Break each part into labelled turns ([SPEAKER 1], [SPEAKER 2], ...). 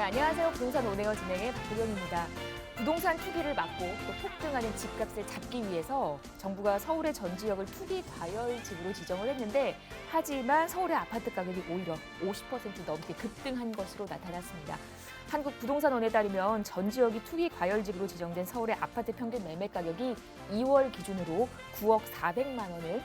[SPEAKER 1] 안녕하세요. 부동산 온에어 진행의 박보경입니다. 부동산 투기를 막고 또 폭등하는 집값을 잡기 위해서 정부가 서울의 전 지역을 투기 과열지구로 지정을 했는데 하지만 서울의 아파트 가격이 오히려 50% 넘게 급등한 것으로 나타났습니다. 한국부동산원에 따르면 전 지역이 투기 과열지구로 지정된 서울의 아파트 평균 매매 가격이 2월 기준으로 9억 400만 원을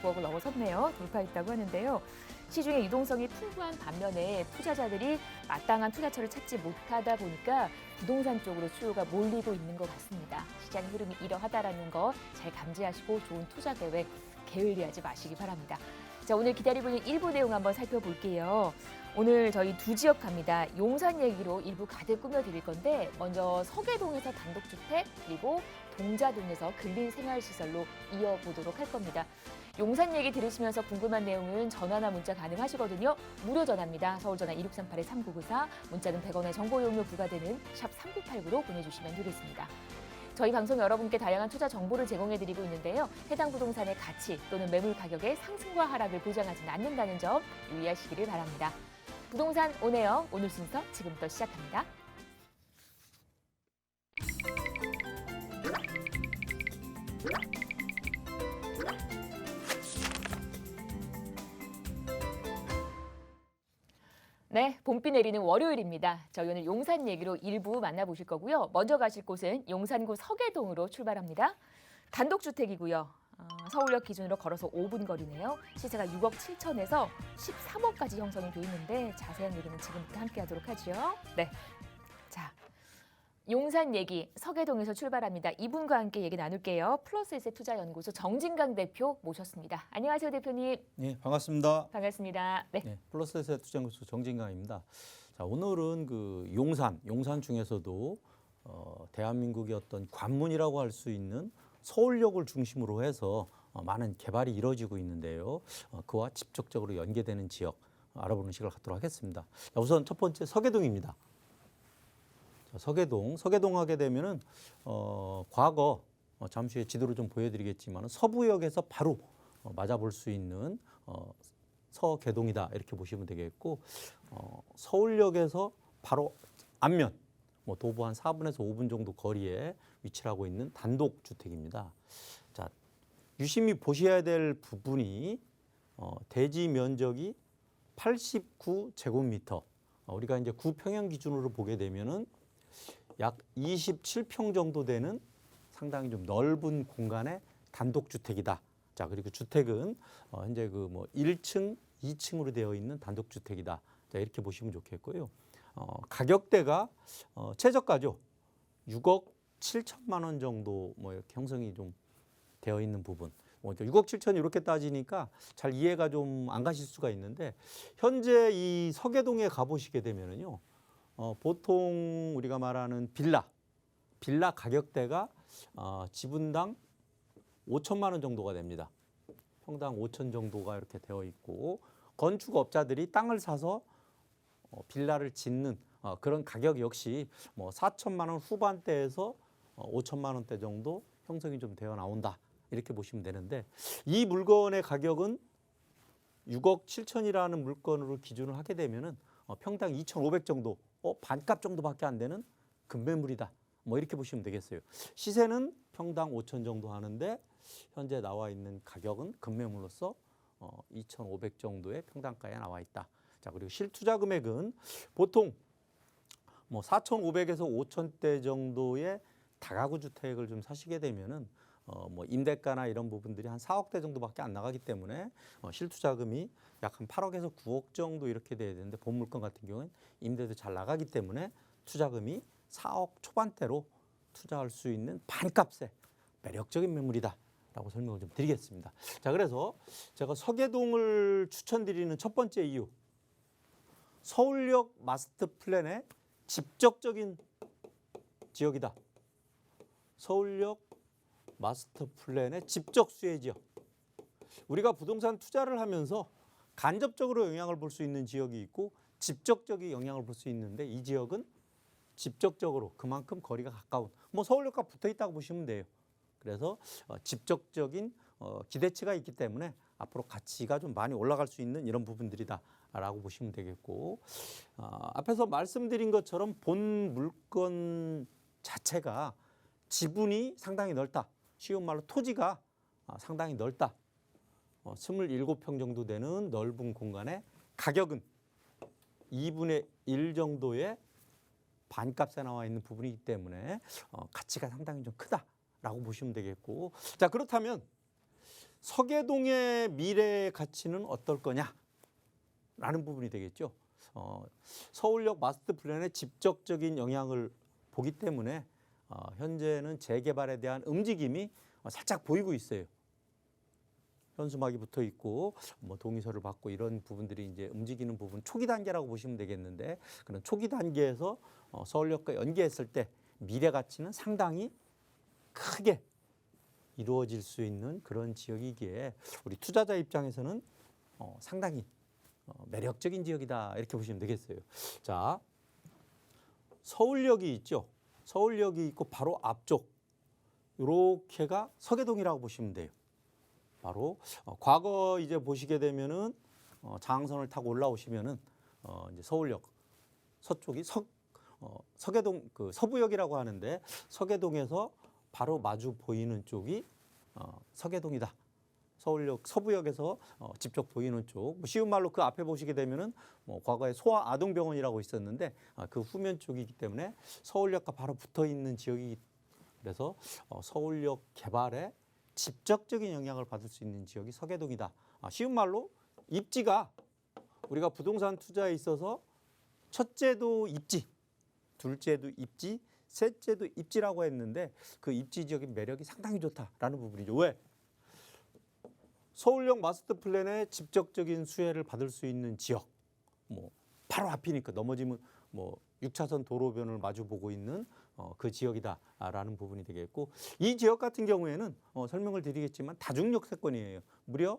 [SPEAKER 1] 9억을 넘어섰네요. 돌파했다고 하는데요. 시중의 유동성이 풍부한 반면에 투자자들이 마땅한 투자처를 찾지 못하다 보니까 부동산 쪽으로 수요가 몰리고 있는 것 같습니다. 시장 흐름이 이러하다라는 거 잘 감지하시고 좋은 투자 계획 게을리하지 마시기 바랍니다. 자, 오늘 기다리고 있는 일부 내용 한번 살펴볼게요. 오늘 저희 두 지역 갑니다. 용산 얘기로 일부 가득 꾸며드릴 건데 먼저 서계동에서 단독주택 그리고 동자동에서 근린생활시설로 이어보도록 할 겁니다. 용산 얘기 들으시면서 궁금한 내용은 전화나 문자 가능하시거든요. 무료 전화입니다. 서울전화 2638-3994, 문자는 100원의 정보 이용료 부과되는 샵 3989로 보내주시면 되겠습니다. 저희 방송 여러분께 다양한 투자 정보를 제공해드리고 있는데요. 해당 부동산의 가치 또는 매물 가격의 상승과 하락을 보장하지는 않는다는 점 유의하시기를 바랍니다. 부동산 온에어 오늘 순서 지금부터 시작합니다. 네, 봄비 내리는 월요일입니다. 저희 오늘 용산 얘기로 일부 만나보실 거고요. 먼저 가실 곳은 용산구 서계동으로 출발합니다. 단독주택이고요. 서울역 기준으로 걸어서 5분 거리네요. 시세가 6억 7천에서 13억까지 형성이 돼 있는데 자세한 얘기는 지금부터 함께 하도록 하죠. 네, 자, 용산 얘기 서계동에서 출발합니다. 이분과 함께 얘기 나눌게요. 플러스에셋 투자연구소 정진강 대표 모셨습니다. 안녕하세요, 대표님.
[SPEAKER 2] 네, 반갑습니다.
[SPEAKER 1] 반갑습니다. 네.
[SPEAKER 2] 네, 플러스에셋 투자연구소 정진강입니다. 자, 오늘은 그 용산 중에서도 대한민국의 어떤 관문이라고 할 수 있는 서울역을 중심으로 해서 많은 개발이 이루어지고 있는데요. 그와 직접적으로 연계되는 지역 알아보는 시간을 갖도록 하겠습니다. 자, 우선 첫 번째 서계동입니다. 자, 서계동 하게 되면은 과거 잠시 후에 지도를 좀 보여드리겠지만 서부역에서 바로 맞아볼 수 있는 서계동이다 이렇게 보시면 되겠고 서울역에서 바로 앞면 도보 한 4분에서 5분 정도 거리에 위치를 하고 있는 단독주택입니다. 자, 유심히 보셔야 될 부분이 대지 면적이 89제곱미터. 우리가 이제 구평형 기준으로 보게 되면은 약 27평 정도 되는 상당히 좀 넓은 공간의 단독주택이다. 자, 그리고 주택은 현재 1층, 2층으로 되어 있는 단독주택이다. 자, 이렇게 보시면 좋겠고요. 가격대가 최저가죠. 6억 7천만 원 정도 이렇게 형성이 좀 되어 있는 부분. 6억 7천 이렇게 따지니까 잘 이해가 좀 안 가실 수가 있는데 현재 이 서계동에 가보시게 되면은요. 보통 우리가 말하는 빌라 가격대가 지분당 5천만 원 정도가 됩니다. 평당 5천 정도가 이렇게 되어 있고 건축업자들이 땅을 사서 빌라를 짓는 그런 가격 역시 4천만 원 후반대에서 5천만 원대 정도 형성이 좀 되어 나온다. 이렇게 보시면 되는데 이 물건의 가격은 6억 7천이라는 물건으로 기준을 하게 되면은 평당 2,500 정도, 반값 정도밖에 안 되는 급매물이다. 이렇게 보시면 되겠어요. 시세는 평당 5천 정도 하는데 현재 나와 있는 가격은 급매물로서 2,500 정도의 평당가에 나와 있다. 자, 그리고 실투자 금액은 보통 4,500에서 5,000대 정도의 다가구 주택을 좀 사시게 되면은 임대가나 이런 부분들이 한 4억대 정도밖에 안 나가기 때문에 실투자금이 약 한 8억에서 9억 정도 이렇게 돼야 되는데 본 물건 같은 경우는 임대도 잘 나가기 때문에 투자금이 4억 초반대로 투자할 수 있는 반값의 매력적인 매물이다라고 설명을 좀 드리겠습니다. 자, 그래서 제가 서계동을 추천드리는 첫 번째 이유, 서울역 마스터 플랜의 직접적인 지역이다. 서울역 마스터 플랜의 직접 수혜 지역. 우리가 부동산 투자를 하면서 간접적으로 영향을 볼 수 있는 지역이 있고 직접적인 영향을 볼 수 있는데 이 지역은 직접적으로 그만큼 거리가 가까운 서울역과 붙어 있다고 보시면 돼요. 그래서 직접적인 기대치가 있기 때문에 앞으로 가치가 좀 많이 올라갈 수 있는 이런 부분들이다라고 보시면 되겠고, 앞에서 말씀드린 것처럼 본 물건 자체가 지분이 상당히 넓다. 쉬운 말로 토지가 상당히 넓다. 27평 정도 되는 넓은 공간에 가격은 2분의 1 정도의 반값에 나와 있는 부분이기 때문에 가치가 상당히 좀 크다라고 보시면 되겠고, 자, 그렇다면 서계동의 미래의 가치는 어떨 거냐라는 부분이 되겠죠. 서울역 마스터 플랜의 직접적인 영향을 보기 때문에 현재는 재개발에 대한 움직임이 살짝 보이고 있어요. 현수막이 붙어 있고 뭐 동의서를 받고 이런 부분들이 이제 움직이는 부분, 초기 단계라고 보시면 되겠는데, 그런 초기 단계에서 서울역과 연계했을 때 미래 가치는 상당히 크게 이루어질 수 있는 그런 지역이기에 우리 투자자 입장에서는 상당히 매력적인 지역이다, 이렇게 보시면 되겠어요. 자, 서울역이 있죠. 서울역이 있고 바로 앞쪽 요렇게가 서계동이라고 보시면 돼요. 바로 과거 이제 보시게 되면은 장항선을 타고 올라오시면은 이제 서울역 서쪽이 서계동 그 서부역이라고 하는데, 서계동에서 바로 마주 보이는 쪽이 서계동이다. 서울역 서부역에서 직접 보이는 쪽, 쉬운 말로 그 앞에 보시게 되면은 과거에 소아 아동병원이라고 있었는데 그 후면 쪽이기 때문에 서울역과 바로 붙어 있는 지역이기, 그래서 서울역 개발에 직접적인 영향을 받을 수 있는 지역이 서계동이다. 쉬운 말로 입지가 우리가 부동산 투자에 있어서 첫째도 입지, 둘째도 입지, 셋째도 입지라고 했는데 그 입지 지역의 매력이 상당히 좋다라는 부분이죠. 왜? 서울역 마스터 플랜의 직접적인 수혜를 받을 수 있는 지역, 바로 앞이니까 넘어지면 6차선 도로변을 마주보고 있는 그 지역이다라는 부분이 되겠고, 이 지역 같은 경우에는 설명을 드리겠지만 다중역세권이에요. 무려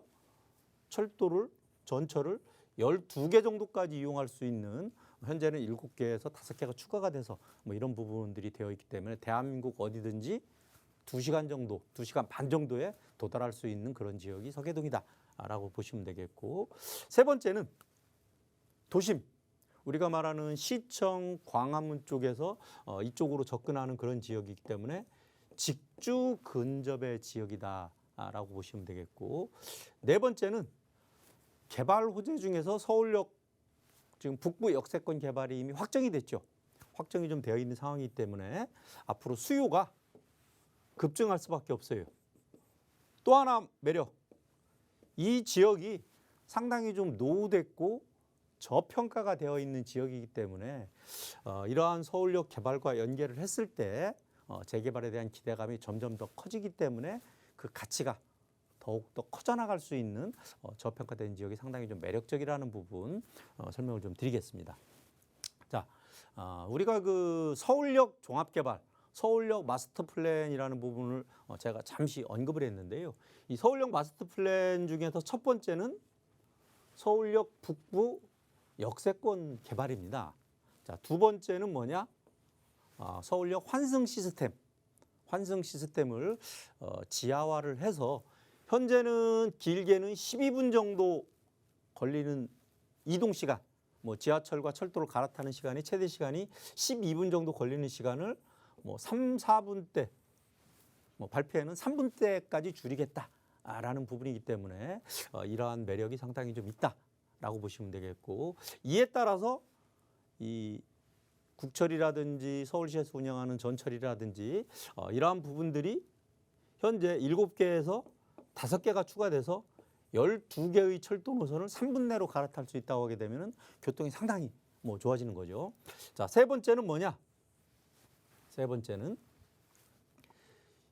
[SPEAKER 2] 철도를, 전철을 12개 정도까지 이용할 수 있는, 현재는 7개에서 5개가 추가가 돼서 이런 부분들이 되어 있기 때문에 대한민국 어디든지 2시간 정도, 2시간 반 정도에 도달할 수 있는 그런 지역이 서계동이다라고 보시면 되겠고, 세 번째는 도심. 우리가 말하는 시청, 광화문 쪽에서 이쪽으로 접근하는 그런 지역이기 때문에 직주 근접의 지역이다라고 보시면 되겠고, 네 번째는 개발 호재 중에서 서울역 지금 북부 역세권 개발이 이미 확정이 됐죠. 확정이 좀 되어 있는 상황이기 때문에 앞으로 수요가 급증할 수밖에 없어요. 또 하나 매력, 이 지역이 상당히 좀 노후됐고 저평가가 되어 있는 지역이기 때문에 이러한 서울역 개발과 연계를 했을 때 재개발에 대한 기대감이 점점 더 커지기 때문에 그 가치가 더욱더 커져나갈 수 있는 저평가된 지역이 상당히 좀 매력적이라는 부분 설명을 좀 드리겠습니다. 자, 우리가 그 서울역 종합개발, 서울역 마스터 플랜이라는 부분을 제가 잠시 언급을 했는데요. 이 서울역 마스터 플랜 중에서 첫 번째는 서울역 북부 역세권 개발입니다. 자, 두 번째는 뭐냐? 서울역 환승 시스템. 환승 시스템을 지하화를 해서 현재는 길게는 12분 정도 걸리는 이동 시간, 지하철과 철도를 갈아타는 시간이 최대 시간이 12분 정도 걸리는 시간을 3, 4분대, 발표에는 3분대까지 줄이겠다라는 부분이기 때문에 이러한 매력이 상당히 좀 있다라고 보시면 되겠고, 이에 따라서 이 국철이라든지 서울시에서 운영하는 전철이라든지 이러한 부분들이 현재 7개에서 5개가 추가돼서 12개의 철도 노선을 3분 내로 갈아탈 수 있다고 하게 되면 교통이 상당히 좋아지는 거죠. 자, 세 번째는 뭐냐? 세 번째는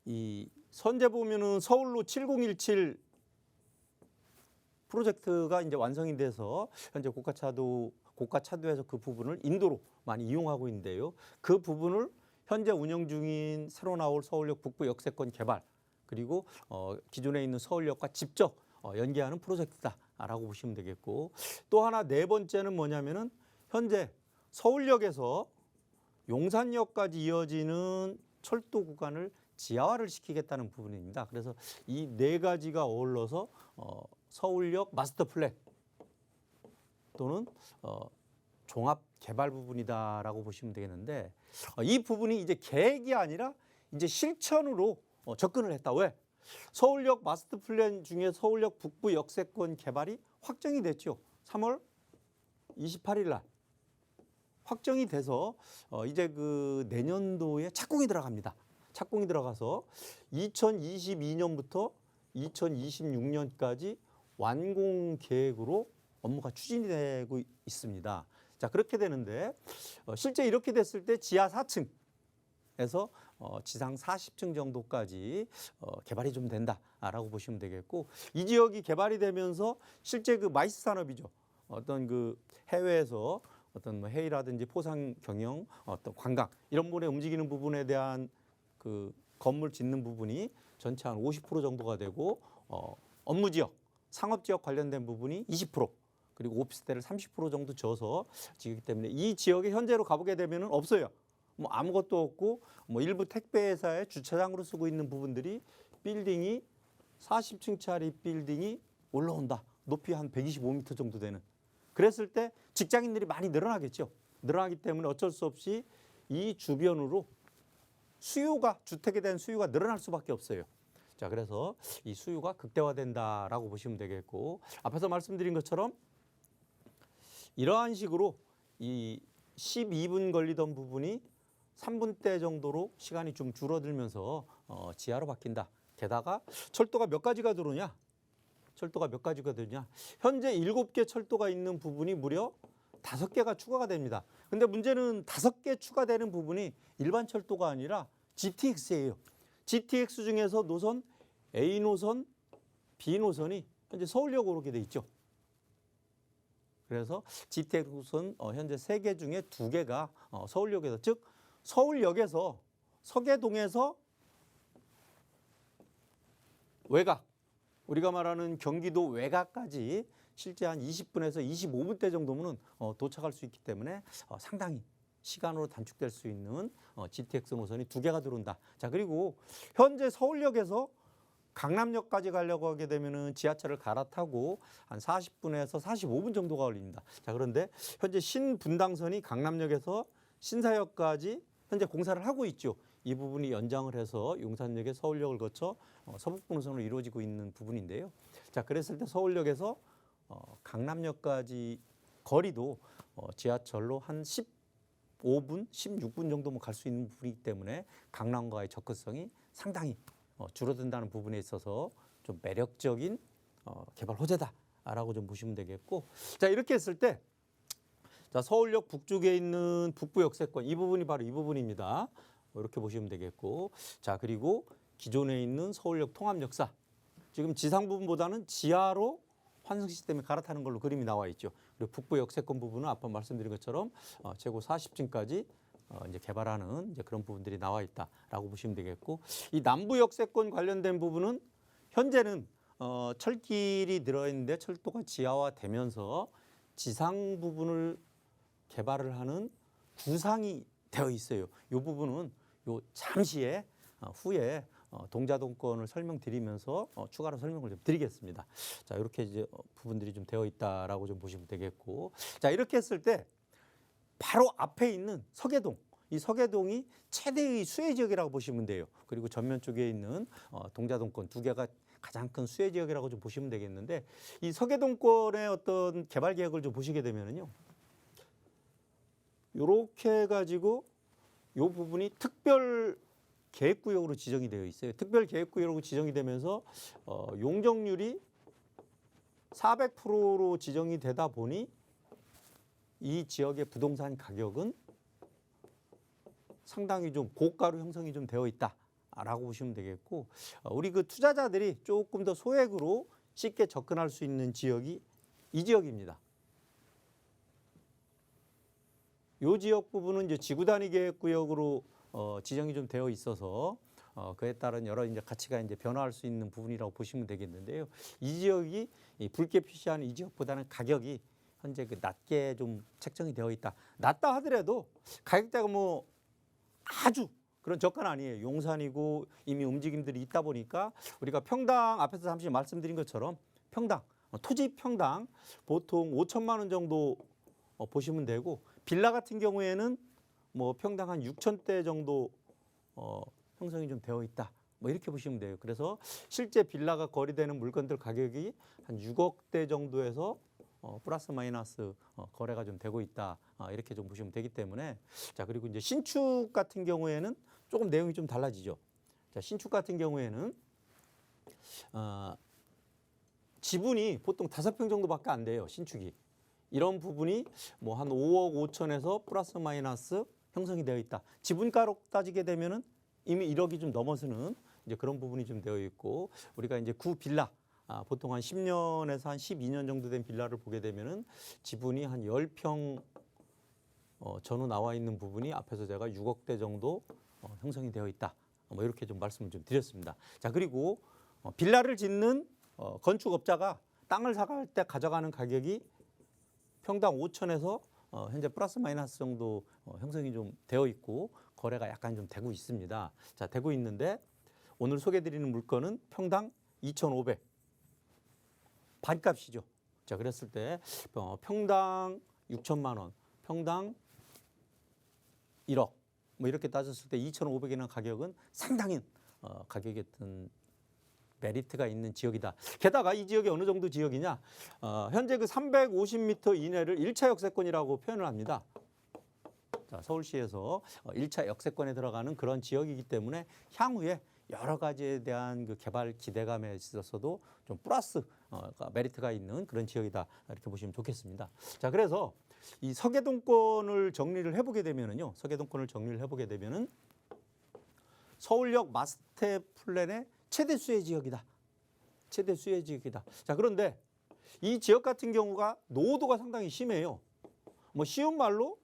[SPEAKER 2] 이 현재 보면은 서울로 7017 프로젝트가 이제 완성이 돼서 현재 고가차도에서 그 부분을 인도로 많이 이용하고 있는데요. 그 부분을 현재 운영 중인 새로 나올 서울역 북부 역세권 개발, 그리고 기존에 있는 서울역과 직접 연계하는 프로젝트다라고 보시면 되겠고, 또 하나 네 번째는 뭐냐면은 현재 서울역에서 용산역까지 이어지는 철도 구간을 지하화를 시키겠다는 부분입니다. 그래서 이 네 가지가 어울러서 서울역 마스터 플랜 또는 종합 개발 부분이다라고 보시면 되겠는데 이 부분이 이제 계획이 아니라 이제 실천으로 접근을 했다. 왜? 서울역 마스터 플랜 중에 서울역 북부 역세권 개발이 확정이 됐죠. 3월 28일 날 확정이 돼서 이제 그 내년도에 착공이 들어갑니다. 착공이 들어가서 2022년부터 2026년까지 완공 계획으로 업무가 추진이 되고 있습니다. 자, 그렇게 되는데 실제 이렇게 됐을 때 지하 4층에서 지상 40층 정도까지 개발이 좀 된다라고 보시면 되겠고 이 지역이 개발이 되면서 실제 그 마이스 산업이죠. 어떤 그 해외에서 어떤 뭐 회의라든지 포상 경영, 어떤 관광 이런 부분에 움직이는 부분에 대한 그 건물 짓는 부분이 전체 한 50% 정도가 되고 업무 지역, 상업 지역 관련된 부분이 20% 그리고 오피스텔을 30% 정도 져서 지기 때문에 이 지역에 현재로 가보게 되면은 없어요. 뭐 아무것도 없고 뭐 일부 택배 회사의 주차장으로 쓰고 있는 부분들이 빌딩이 40층짜리 빌딩이 올라온다. 높이 한 125m 정도 되는. 그랬을 때 직장인들이 많이 늘어나겠죠. 늘어나기 때문에 어쩔 수 없이 이 주변으로 수요가 주택에 대한 수요가 늘어날 수밖에 없어요. 자, 그래서 이 수요가 극대화된다라고 보시면 되겠고 앞에서 말씀드린 것처럼 이러한 식으로 이 12분 걸리던 부분이 3분대 정도로 시간이 좀 줄어들면서 지하로 바뀐다. 게다가 철도가 몇 가지가 들어오냐? 철도가 몇 가지가 되냐? 현재 7개 철도가 있는 부분이 무려 5개가 추가가 됩니다. 근데 문제는 5개 추가되는 부분이 일반 철도가 아니라 GTX예요. GTX 중에서 노선 A 노선, B 노선이 현재 서울역으로 오게 돼 있죠. 그래서 GTX 노선 현재 3개 중에 2개가 서울역에서 즉 서울역에서 서계동에서 외곽 우리가 말하는 경기도 외곽까지 실제 한 20분에서 25분대 정도면 도착할 수 있기 때문에 상당히 시간으로 단축될 수 있는 GTX 노선이 2개가 들어온다. 자, 그리고 현재 서울역에서 강남역까지 가려고 하게 되면은 지하철을 갈아타고 한 40분에서 45분 정도가 걸립니다. 자, 그런데 현재 신분당선이 강남역에서 신사역까지 현재 공사를 하고 있죠. 이 부분이 연장을 해서 용산역에 서울역을 거쳐 서북부 노선으로 이루어지고 있는 부분인데요. 자, 그랬을 때 서울역에서 강남역까지 거리도 지하철로 한 15분, 16분 정도만 갈 수 있는 부분이기 때문에 강남과의 접근성이 상당히 줄어든다는 부분에 있어서 좀 매력적인 개발 호재다라고 좀 보시면 되겠고, 자, 이렇게 했을 때 자, 서울역 북쪽에 있는 북부 역세권 이 부분이 바로 이 부분입니다. 이렇게 보시면 되겠고, 자, 그리고 기존에 있는 서울역 통합역사 지금 지상 부분보다는 지하로 환승 시스템에 갈아타는 걸로 그림이 나와 있죠. 그리고 북부 역세권 부분은 아까 말씀드린 것처럼 최고 40층까지 이제 개발하는 이제 그런 부분들이 나와 있다라고 보시면 되겠고, 이 남부 역세권 관련된 부분은 현재는 철길이 들어있는데 철도가 지하화되면서 지상 부분을 개발을 하는 구상이 되어 있어요. 이 부분은 요 잠시에 후에 동자동권을 설명드리면서 추가로 설명을 좀 드리겠습니다. 자, 이렇게 이제 부분들이 좀 되어 있다라고 좀 보시면 되겠고, 자, 이렇게 했을 때 바로 앞에 있는 서계동, 이 서계동이 최대의 수혜 지역이라고 보시면 돼요. 그리고 전면 쪽에 있는 동자동권 2개가 가장 큰 수혜 지역이라고 좀 보시면 되겠는데, 이 서계동권의 어떤 개발 계획을 좀 보시게 되면은요, 이렇게 해가지고 이 부분이 특별 계획구역으로 지정이 되어 있어요. 특별 계획구역으로 지정이 되면서 용적률이 400%로 지정이 되다 보니 이 지역의 부동산 가격은 상당히 좀 고가로 형성이 좀 되어 있다라고 보시면 되겠고, 우리 그 투자자들이 조금 더 소액으로 쉽게 접근할 수 있는 지역이 이 지역입니다. 이 지역 부분은 이제 지구 단위 계획구역으로 지정이 좀 되어 있어서 그에 따른 여러 이제 가치가 이제 변화할 수 있는 부분이라고 보시면 되겠는데요. 이 지역이 붉게 표시하는 이 지역보다는 가격이 현재 그 낮게 좀 책정이 되어 있다. 낮다 하더라도 가격대가 뭐 아주 그런 저가는 아니에요. 용산이고 이미 움직임들이 있다 보니까 우리가 평당 앞에서 잠시 말씀드린 것처럼 평당 토지 평당 보통 5천만 원 정도 보시면 되고 빌라 같은 경우에는 뭐 평당 한 6천대 정도 형성이 좀 되어 있다. 뭐 이렇게 보시면 돼요. 그래서 실제 빌라가 거래되는 물건들 가격이 한 6억대 정도에서 플러스 마이너스 거래가 좀 되고 있다. 이렇게 좀 보시면 되기 때문에 자 그리고 이제 신축 같은 경우에는 조금 내용이 좀 달라지죠. 자 신축 같은 경우에는 지분이 보통 5평 정도밖에 안 돼요. 신축이. 이런 부분이 뭐 한 5억 5천에서 플러스 마이너스 형성이 되어 있다. 지분가로 따지게 되면은 이미 1억이 좀 넘어서는 이제 그런 부분이 좀 되어 있고 우리가 이제 구 빌라 보통 한 10년에서 한 12년 정도 된 빌라를 보게 되면은 지분이 한 10평 전후 나와 있는 부분이 앞에서 제가 6억대 정도 형성이 되어 있다. 뭐 이렇게 좀 말씀을 좀 드렸습니다. 자 그리고 빌라를 짓는 건축업자가 땅을 사갈 때 가져가는 가격이 평당 5천에서 현재 플러스 마이너스 정도 형성이 좀 되어 있고 거래가 약간 좀 되고 있습니다. 자 되고 있는데 오늘 소개드리는 물건은 평당 2,500 반값이죠. 자 그랬을 때 평당 6천만 원, 평당 1억 뭐 이렇게 따졌을 때 2,500이라는 가격은 상당히 가격에 어떤 메리트가 있는 지역이다. 게다가 이 지역이 어느 정도 지역이냐? 현재 그 350m 이내를 1차 역세권이라고 표현을 합니다. 자, 서울시에서 1차 역세권에 들어가는 그런 지역이기 때문에 향후에 여러 가지에 대한 그 개발 기대감에 있어서도 좀 플러스 메리트가 있는 그런 지역이다. 이렇게 보시면 좋겠습니다. 자, 그래서 이 서계동권을 정리를 해보게 되면은요. 서계동권을 정리를 해보게 되면은 서울역 마스터 플랜의 최대 수혜 지역이다. 최대 수혜 지역이다. 자, 그런데 이 지역 같은 경우가 노후도가 상당히 심해요. 뭐 쉬운 말로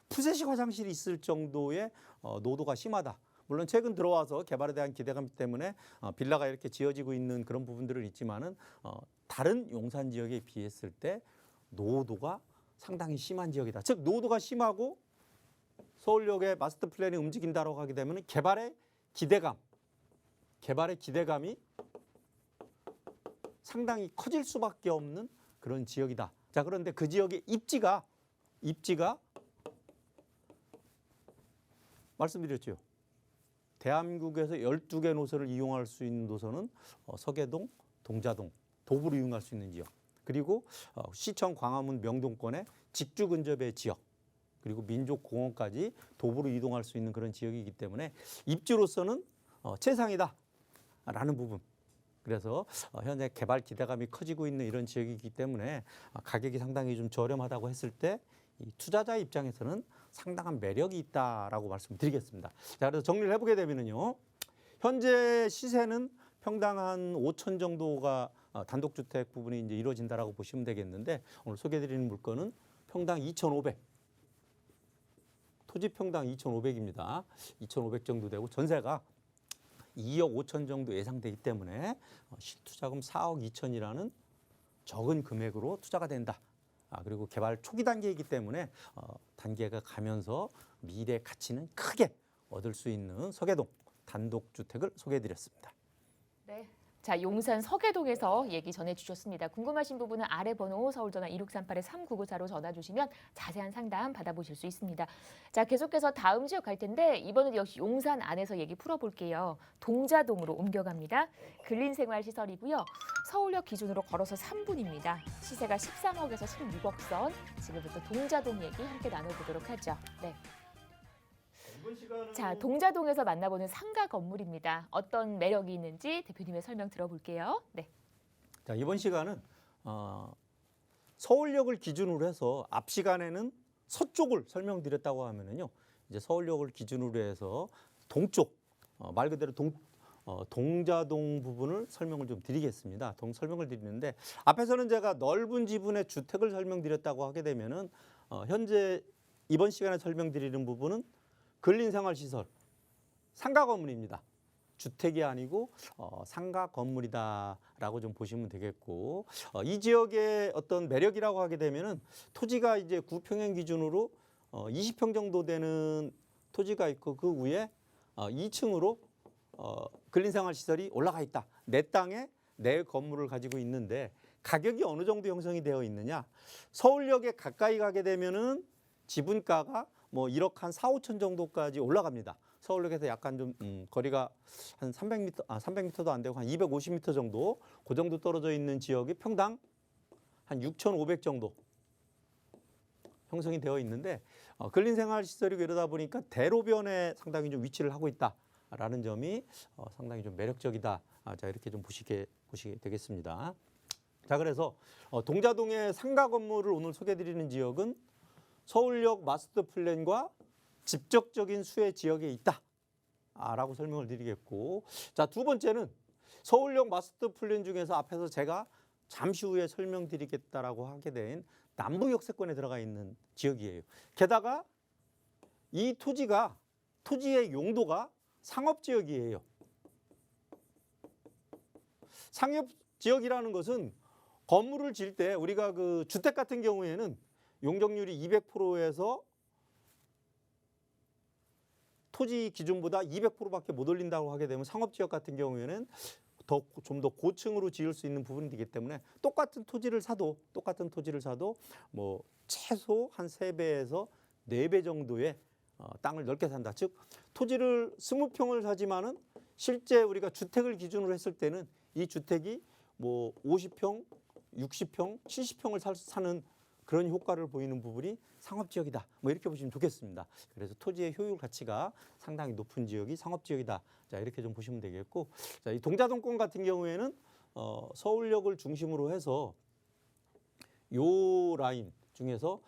[SPEAKER 2] 푸세식 화장실이 있을 정도의 노후도가 심하다. 물론 최근 들어와서 개발에 대한 기대감 때문에 빌라가 이렇게 지어지고 있는 그런 부분들은 있지만은 다른 용산 지역에 비했을 때 노후도가 상당히 심한 지역이다. 즉 노후도가 심하고 서울역의 마스터 플랜이 움직인다고 하게 되면 개발의 기대감이 상당히 커질 수밖에 없는 그런 지역이다. 자, 그런데 그 지역의 입지가 말씀드렸죠. 대한민국에서 12개 노선을 이용할 수 있는 노선은 서계동, 동자동, 도보로 이용할 수 있는 지역. 그리고 시청 광화문 명동권의 직주 근접의 지역. 그리고 민족공원까지 도보로 이동할 수 있는 그런 지역이기 때문에 입지로서는 최상이다라는 부분. 그래서 현재 개발 기대감이 커지고 있는 이런 지역이기 때문에 가격이 상당히 좀 저렴하다고 했을 때 이 투자자 입장에서는 상당한 매력이 있다라고 말씀드리겠습니다. 자, 그래서 정리를 해보게 되면은요, 현재 시세는 평당 한 5천 정도가 단독주택 부분이 이제 이루어진다라고 보시면 되겠는데 오늘 소개해드리는 물건은 평당 2,500. 토지 평당 2,500입니다. 2,500 정도 되고 전세가 2억 5천 정도 예상되기 때문에 실투자금 4억 2천이라는 적은 금액으로 투자가 된다. 그리고 개발 초기 단계이기 때문에 단계가 가면서 미래 가치는 크게 얻을 수 있는 서계동 단독주택을 소개해드렸습니다.
[SPEAKER 1] 네. 자, 용산 서계동에서 얘기 전해주셨습니다. 궁금하신 부분은 아래 번호 서울전화 1638-3994로 전화 주시면 자세한 상담 받아보실 수 있습니다. 자, 계속해서 다음 지역 갈 텐데 이번은 역시 용산 안에서 얘기 풀어볼게요. 동자동으로 옮겨갑니다. 근린생활시설이고요. 서울역 기준으로 걸어서 3분입니다. 시세가 13억에서 16억 선. 지금부터 동자동 얘기 함께 나눠보도록 하죠. 네. 자, 동자동에서 만나보는 상가 건물입니다. 어떤 매력이 있는지 대표님의 설명 들어볼게요. 네.
[SPEAKER 2] 자, 이번 시간은 서울역을 기준으로 해서 앞 시간에는 서쪽을 설명드렸다고 하면은요, 이제 서울역을 기준으로 해서 동쪽 말 그대로 동자동 부분을 설명을 좀 드리겠습니다. 설명을 드리는데 앞에서는 제가 넓은 지분의 주택을 설명드렸다고 하게 되면은 현재 이번 시간에 설명드리는 부분은 근린생활시설, 상가 건물입니다. 주택이 아니고 상가 건물이다라고 좀 보시면 되겠고 이 지역의 어떤 매력이라고 하게 되면은 토지가 이제 구평형 기준으로 20평 정도 되는 토지가 있고 그 위에 2층으로 근린생활시설이 올라가 있다. 내 땅에 네 건물을 가지고 있는데 가격이 어느 정도 형성이 되어 있느냐? 서울역에 가까이 가게 되면은 지분가가 뭐 1억 한 4, 5천 정도까지 올라갑니다. 서울역에서 약간 좀 거리가 한 300m, 300m도 안 되고 한 250m 정도, 그 정도 떨어져 있는 지역이 평당 한 6,500 정도 형성이 되어 있는데 근린생활시설이고 이러다 보니까 대로변에 상당히 좀 위치를 하고 있다라는 점이 상당히 좀 매력적이다. 자, 이렇게 좀 보시게 되겠습니다. 자, 그래서 동자동의 상가 건물을 오늘 소개해드리는 지역은 서울역 마스터 플랜과 직접적인 수혜 지역에 있다. 라고 설명을 드리겠고, 자, 두 번째는 서울역 마스터 플랜 중에서 앞에서 제가 잠시 후에 설명드리겠다라고 하게 된 남부 역세권에 들어가 있는 지역이에요. 게다가 이 토지의 용도가 상업 지역이에요. 상업 지역이라는 것은 건물을 지을 때 우리가 그 주택 같은 경우에는 용적률이 200%에서 토지 기준보다 200%밖에 못 올린다고 하게 되면 상업지역 같은 경우에는 좀 더 고층으로 지을 수 있는 부분이 되기 때문에 똑같은 토지를 사도 뭐 최소 한 3배에서 4배 정도의 땅을 넓게 산다. 즉 토지를 20평을 사지만은 실제 우리가 주택을 기준으로 했을 때는 이 주택이 뭐 50평, 60평, 70평을 사는 그런 효과를 보이는 부분이 상업지역이다. 뭐 이렇게 보시면 좋겠습니다. 그래서 토지의 효율 가치가 상당히 높은 지역이 상업지역이다. 자, 이렇게 좀 보시면 되겠고, 자, 이 동자동권 같은 경우에는 서울역을 중심으로 해서 요 라인 중에서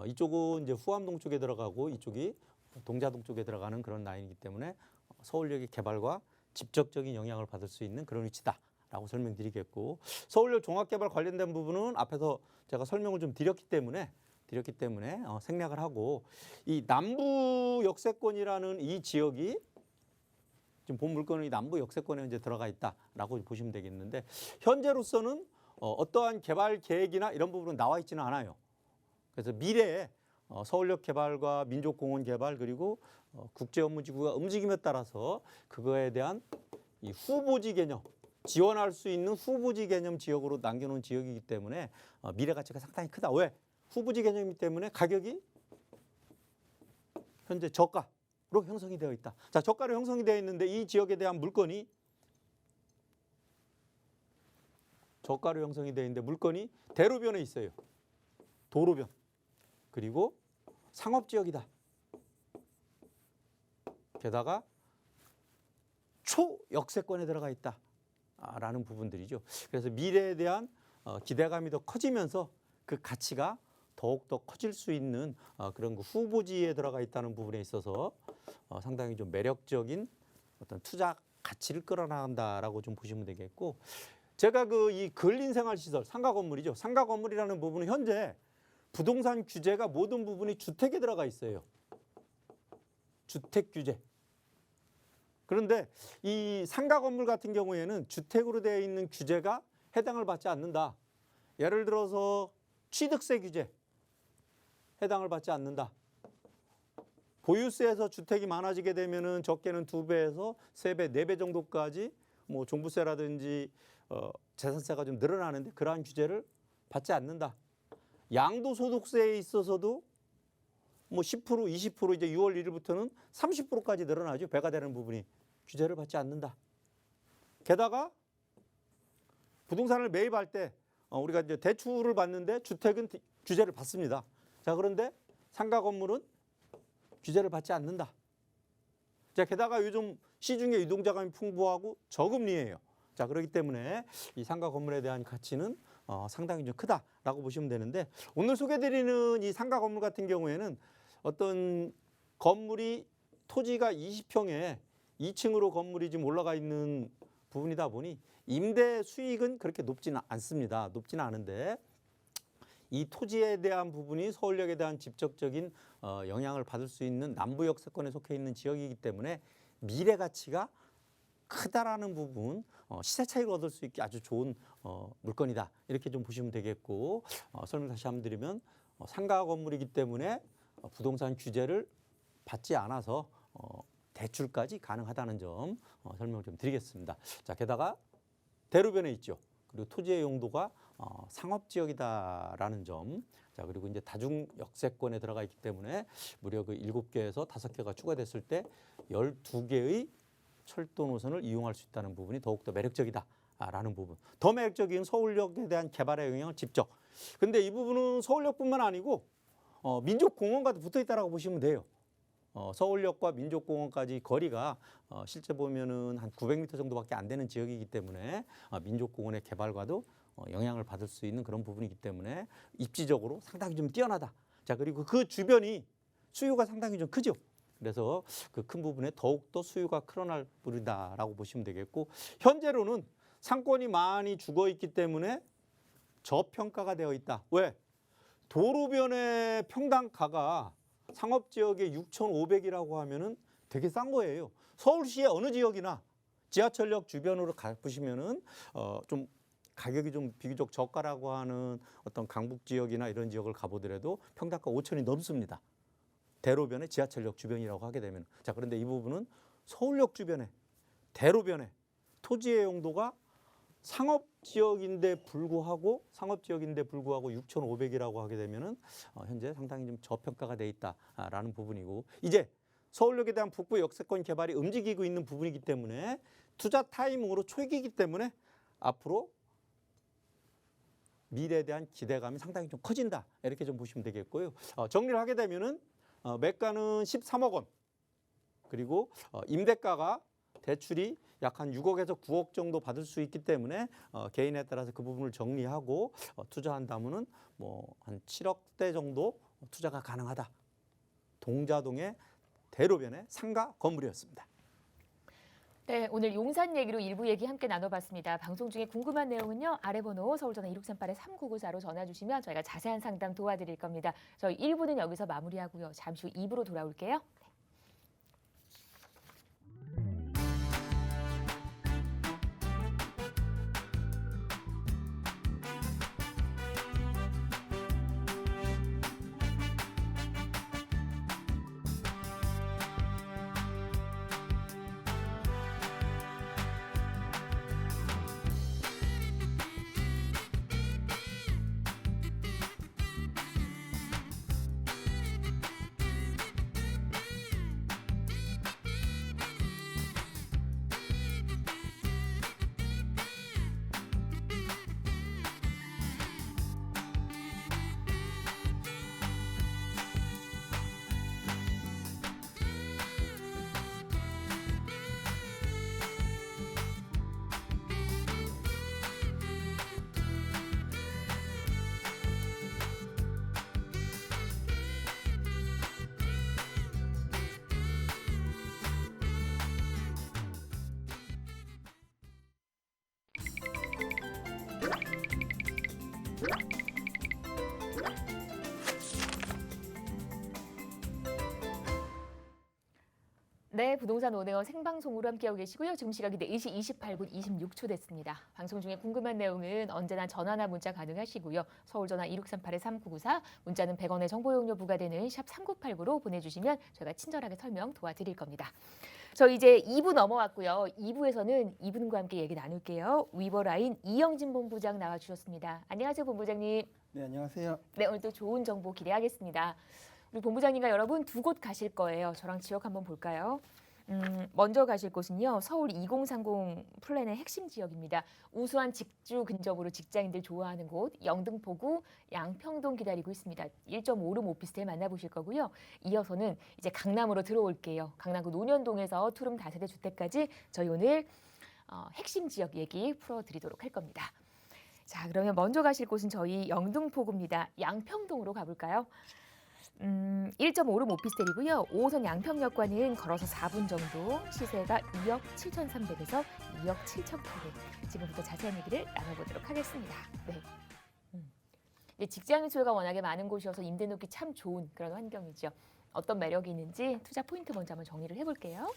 [SPEAKER 2] 이쪽은 이제 후암동 쪽에 들어가고 이쪽이 동자동 쪽에 들어가는 그런 라인이기 때문에 서울역의 개발과 직접적인 영향을 받을 수 있는 그런 위치다. 라고 설명드리겠고, 서울역 종합개발 관련된 부분은 앞에서 제가 설명을 좀 드렸기 때문에 생략을 하고, 이 남부 역세권이라는 이 지역이 지금 본 물건은 이 남부 역세권에 이제 들어가 있다라고 보시면 되겠는데, 현재로서는 어떠한 개발 계획이나 이런 부분은 나와 있지는 않아요. 그래서 미래에 서울역 개발과 민족공원 개발 그리고 국제업무지구가 움직임에 따라서 그거에 대한 이 후보지 개념, 지원할 수 있는 후보지 개념 지역으로 남겨놓은 지역이기 때문에 미래 가치가 상당히 크다. 왜? 후보지 개념이기 때문에 가격이 현재 저가로 형성이 되어 있다. 자, 저가로 형성이 되어 있는데 이 지역에 대한 물건이 저가로 형성이 되어 있는데 물건이 대로변에 있어요. 도로변. 그리고 상업지역이다. 게다가 초역세권에 들어가 있다. 라는 부분들이죠. 그래서 미래에 대한 기대감이 더 커지면서 그 가치가 더욱 더 커질 수 있는 그런 그 후보지에 들어가 있다는 부분에 있어서 상당히 좀 매력적인 어떤 투자 가치를 끌어나간다라고 좀 보시면 되겠고, 제가 그 이 근린생활시설 상가 건물이죠. 상가 건물이라는 부분은 현재 부동산 규제가 모든 부분이 주택에 들어가 있어요. 주택 규제. 그런데 이 상가 건물 같은 경우에는 주택으로 되어 있는 규제가 해당을 받지 않는다. 예를 들어서 취득세 규제 해당을 받지 않는다. 보유세에서 주택이 많아지게 되면은 적게는 2배에서 3배, 4배 정도까지 뭐 종부세라든지 재산세가 좀 늘어나는데 그러한 규제를 받지 않는다. 양도소득세에 있어서도 뭐 10%, 20% 이제 6월 1일부터는 30%까지 늘어나죠. 배가 되는 부분이. 규제를 받지 않는다. 게다가 부동산을 매입할 때 우리가 이제 대출을 받는데 주택은 규제를 받습니다. 자, 그런데 상가 건물은 규제를 받지 않는다. 자, 게다가 요즘 시중에 유동자금이 풍부하고 저금리예요. 자, 그렇기 때문에 이 상가 건물에 대한 가치는 상당히 좀 크다라고 보시면 되는데, 오늘 소개드리는 이 상가 건물 같은 경우에는 어떤 건물이 토지가 20평에 2층으로 건물이 지금 올라가 있는 부분이다 보니 임대 수익은 그렇게 높지는 않습니다. 높지는 않은데 이 토지에 대한 부분이 서울역에 대한 직접적인 영향을 받을 수 있는 남부 역세권에 속해 있는 지역이기 때문에 미래 가치가 크다라는 부분, 시세 차익을 얻을 수 있게 아주 좋은 물건이다. 이렇게 좀 보시면 되겠고, 설명 다시 한번 드리면 상가 건물이기 때문에 부동산 규제를 받지 않아서 대출까지 가능하다는 점 설명을 좀 드리겠습니다. 자, 게다가 대로변에 있죠. 그리고 토지의 용도가 상업지역이다라는 점. 자, 그리고 이제 다중 역세권에 들어가 있기 때문에 무려 그 7개에서 5개가 추가됐을 때 12개의 철도 노선을 이용할 수 있다는 부분이 더욱더 매력적이다라는 부분. 더 매력적인 서울역에 대한 개발의 영향을 직접. 근데 이 부분은 서울역뿐만 아니고 민족공원과도 붙어 있다라고 보시면 돼요. 서울역과 민족공원까지 거리가 실제 보면은 한 900m 정도밖에 안 되는 지역이기 때문에 민족공원의 개발과도 영향을 받을 수 있는 그런 부분이기 때문에 입지적으로 상당히 좀 뛰어나다. 자, 그리고 그 주변이 수요가 상당히 좀 크죠. 그래서 그 큰 부분에 더욱더 수요가 크러날 뿌리다라고 보시면 되겠고, 현재로는 상권이 많이 죽어 있기 때문에 저평가가 되어 있다. 왜? 도로변의 평당가가 상업지역에 6,500이라고 하면은 되게 싼 거예요. 서울시의 어느 지역이나 지하철역 주변으로 가보시면은 좀 가격이 좀 비교적 저가라고 하는 어떤 강북 지역이나 이런 지역을 가보더라도 평당가 5천이 넘습니다. 대로변의 지하철역 주변이라고 하게 되면. 자, 그런데 이 부분은 서울역 주변에 대로변에 토지의 용도가 상업지역인데 불구하고 6,500이라고 하게 되면은 현재 상당히 좀 저평가가 돼 있다라는 부분이고, 이제 서울역에 대한 북부 역세권 개발이 움직이고 있는 부분이기 때문에 투자 타이밍으로 초기이기 때문에 앞으로 미래에 대한 기대감이 상당히 좀 커진다, 이렇게 좀 보시면 되겠고요. 정리를 하게 되면은 매가는 13억 원, 그리고 임대가가 대출이 약 한 6억에서 9억 정도 받을 수 있기 때문에 개인에 따라서 그 부분을 정리하고 투자한다면은 뭐 한 7억대 정도 투자가 가능하다. 동자동의 대로변의 상가 건물이었습니다.
[SPEAKER 1] 네, 오늘 용산 얘기로 일부 얘기 함께 나눠봤습니다. 방송 중에 궁금한 내용은요, 아래 번호 서울전화 1638-3994로 전화 주시면 저희가 자세한 상담 도와드릴 겁니다. 저희 1부는 여기서 마무리하고요. 잠시 후 2부로 돌아올게요. 네, 부동산 오네어 생방송으로 함께하고 계시고요. 지금 시각이 4시 28분 26초 됐습니다. 방송 중에 궁금한 내용은 언제나 전화나 문자 가능하시고요. 서울전화 1638-3994, 문자는 100원의 정보 용료 부과되는 샵 3989로 보내주시면 저희가 친절하게 설명 도와드릴 겁니다. 저 이제 2부 넘어왔고요. 2부에서는 이분과 함께 얘기 나눌게요. 위버라인 이영진 본부장 나와주셨습니다. 안녕하세요, 본부장님.
[SPEAKER 3] 네, 안녕하세요.
[SPEAKER 1] 네, 오늘 또 좋은 정보 기대하겠습니다. 우리 본부장님과 여러분 두 곳 가실 거예요. 저랑 지역 한번 볼까요? 먼저 가실 곳은요, 서울 2030 플랜의 핵심 지역입니다. 우수한 직주 근접으로 직장인들 좋아하는 곳, 영등포구 양평동 기다리고 있습니다. 1.5룸 오피스텔 만나보실 거고요. 이어서는 이제 강남으로 들어올게요. 강남구 논현동에서 투룸 다세대 주택까지 저희 오늘 핵심 지역 얘기 풀어드리도록 할 겁니다. 자, 그러면 먼저 가실 곳은 저희 영등포구입니다. 양평동으로 가볼까요? 1.5룸 오피스텔이고요. 5호선 양평역과는 걸어서 4분 정도, 시세가 2억 7,300에서 2억 7,800. 지금부터 자세한 얘기를 나눠보도록 하겠습니다. 네. 직장인 수요가 워낙에 많은 곳이어서 임대 놓기 참 좋은 그런 환경이죠. 어떤 매력이 있는지 투자 포인트 먼저 한번 정리를 해볼게요.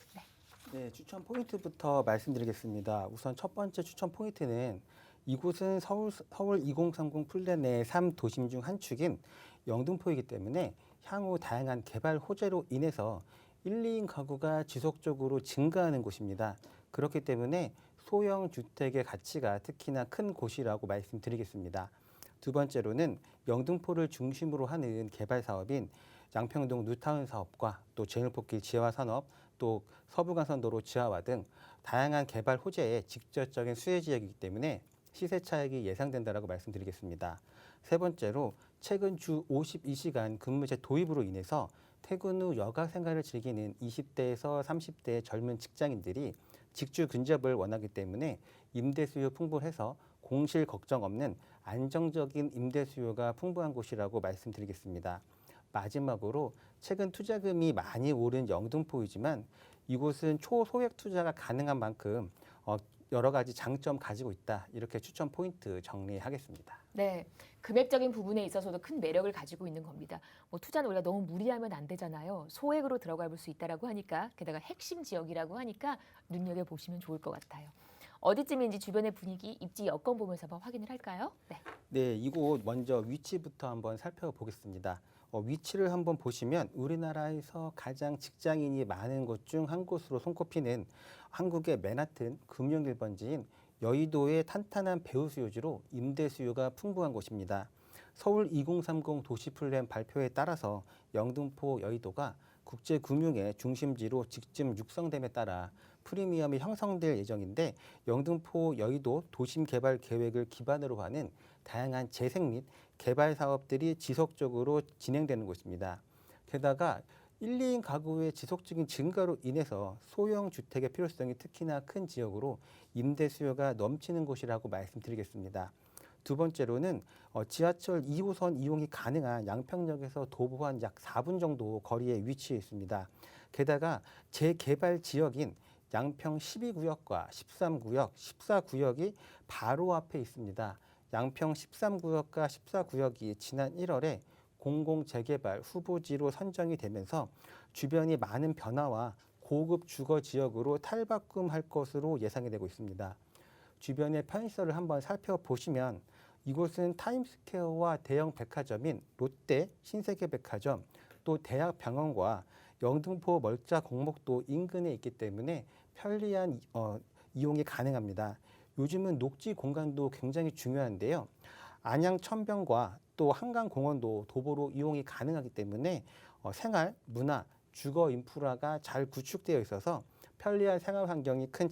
[SPEAKER 3] 네, 추천 포인트부터 말씀드리겠습니다. 우선 첫 번째 추천 포인트는 이곳은 서울 2030 플랜 내 3도심 중 한 축인 영등포이기 때문에 향후 다양한 개발 호재로 인해서 1, 2인 가구가 지속적으로 증가하는 곳입니다. 그렇기 때문에 소형 주택의 가치가 특히나 큰 곳이라고 말씀드리겠습니다. 두 번째로는 영등포를 중심으로 하는 개발 사업인 양평동 뉴타운 사업과 또 제일폭길 지하화 산업, 또 서부간선도로 지하화 등 다양한 개발 호재의 직접적인 수혜 지역이기 때문에 시세 차익이 예상된다라고 말씀드리겠습니다. 세 번째로 최근 주 52시간 근무제 도입으로 인해서 퇴근 후 여가 생활을 즐기는 20대에서 30대의 젊은 직장인들이 직주 근접을 원하기 때문에 임대 수요 풍부해서 공실 걱정 없는 안정적인 임대 수요가 풍부한 곳이라고 말씀드리겠습니다. 마지막으로 최근 투자금이 많이 오른 영등포이지만 이곳은 초소액 투자가 가능한 만큼 여러 가지 장점 가지고 있다. 이렇게 추천 포인트 정리하겠습니다.
[SPEAKER 1] 네, 금액적인 부분에 있어서도 큰 매력을 가지고 있는 겁니다. 뭐 투자는 우리가 너무 무리하면 안 되잖아요. 소액으로 들어가 볼 수 있다라고 하니까 게다가 핵심 지역이라고 하니까 눈여겨 보시면 좋을 것 같아요. 어디쯤인지 주변의 분위기, 입지 여건 보면서 한번 확인을 할까요? 네.
[SPEAKER 3] 네, 이곳 먼저 위치부터 한번 살펴보겠습니다. 위치를 한번 보시면 우리나라에서 가장 직장인이 많은 곳 중 한 곳으로 손꼽히는 한국의 맨하튼 금융 1번지인 여의도의 탄탄한 배후 수요지로 임대 수요가 풍부한 곳입니다. 서울 2030 도시 플랜 발표에 따라서 영등포 여의도가 국제 금융의 중심지로 직접 육성됨에 따라 프리미엄이 형성될 예정인데 영등포 여의도 도심 개발 계획을 기반으로 하는 다양한 재생 및 개발 사업들이 지속적으로 진행되는 곳입니다. 게다가 1, 2인 가구의 지속적인 증가로 인해서 소형 주택의 필요성이 특히나 큰 지역으로 임대 수요가 넘치는 곳이라고 말씀드리겠습니다. 두 번째로는 지하철 2호선 이용이 가능한 양평역에서 도보 한 약 4분 정도 거리에 위치해 있습니다. 게다가 재개발 지역인 양평 12구역과 13구역, 14구역이 바로 앞에 있습니다. 양평 13구역과 14구역이 지난 1월에 공공재개발 후보지로 선정이 되면서 주변이 많은 변화와 고급 주거 지역으로 탈바꿈할 것으로 예상이 되고 있습니다. 주변의 편의시설을 한번 살펴보시면 이곳은 타임스퀘어와 대형 백화점인 롯데, 신세계백화점, 또 대학병원과 영등포 멀자 공목도 인근에 있기 때문에 편리한 이용이 가능합니다. 요즘은 녹지 공간도 굉장히 중요한데요. 안양 천변과 또 한강공원도 도보로 이용이 가능하기 때문에 생활, 문화, 주거 인프라가 잘 구축되어 있어서 편리한 생활 환경이 큰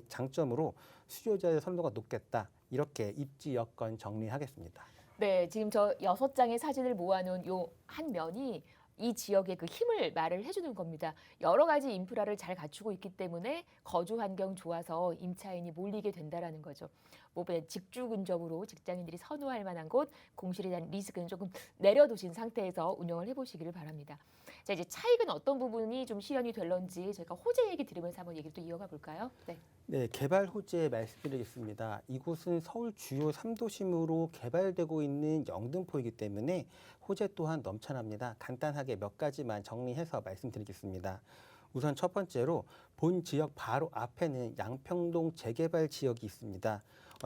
[SPEAKER 3] 장점으로 수요자의 선호가 높겠다. 이렇게 입지 여건 정리하겠습니다.
[SPEAKER 1] 네, 지금 저 6장의 사진을 모아놓은 요 한 면이 이 지역의 그 힘을 말을 해주는 겁니다. 여러 가지 인프라를 잘 갖추고 있기 때문에 거주 환경 좋아서 임차인이 몰리게 된다라는 거죠. 뭐 직주 근접으로 직장인들이 선호할 만한 곳, 공실에 대한 리스크는 조금 내려두신 상태에서 운영을 해보시기를 바랍니다. 자, 이제 차익은 어떤 부분이 좀 실현이 될런지 저희가 호재 얘기 들으면서 한번 얘기를 또 이어가 볼까요? 네.
[SPEAKER 3] 네, 개발 호재 말씀드리겠습니다. 이곳은 서울 주요 3도심으로 개발되고 있는 영등포이기 때문에 호재 또한 넘쳐납니다. 간단하게 몇 가지만 정리해서 말씀드리겠습니다. 우선 첫 번째로 본 지역 바로 앞에는 양평동 재개발 지역이 있습니다.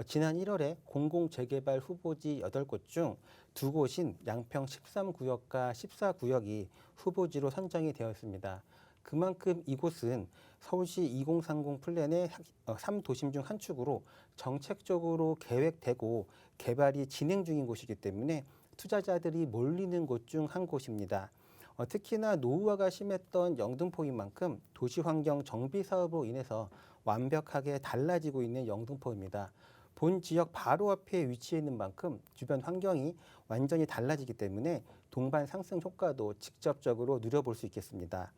[SPEAKER 3] 지난 1월에 공공재개발 후보지 8곳 중 2곳인 양평 13구역과 14구역이 후보지로 선정이 되었습니다. 그만큼 이곳은 서울시 2030 플랜의 3도심 중 한 축으로 정책적으로 계획되고 개발이 진행 중인 곳이기 때문에 투자자들이 몰리는 곳 중 한 곳입니다. 특히나 노후화가 심했던 영등포인 만큼 도시환경 정비 사업으로 인해서 완벽하게 달라지고 있는 영등포입니다. 본 지역 바로 앞에 위치해 있는 만큼 주변 환경이 완전히 달라지기 때문에 동반 상승 효과도 직접적으로 누려볼 수 있겠습니다.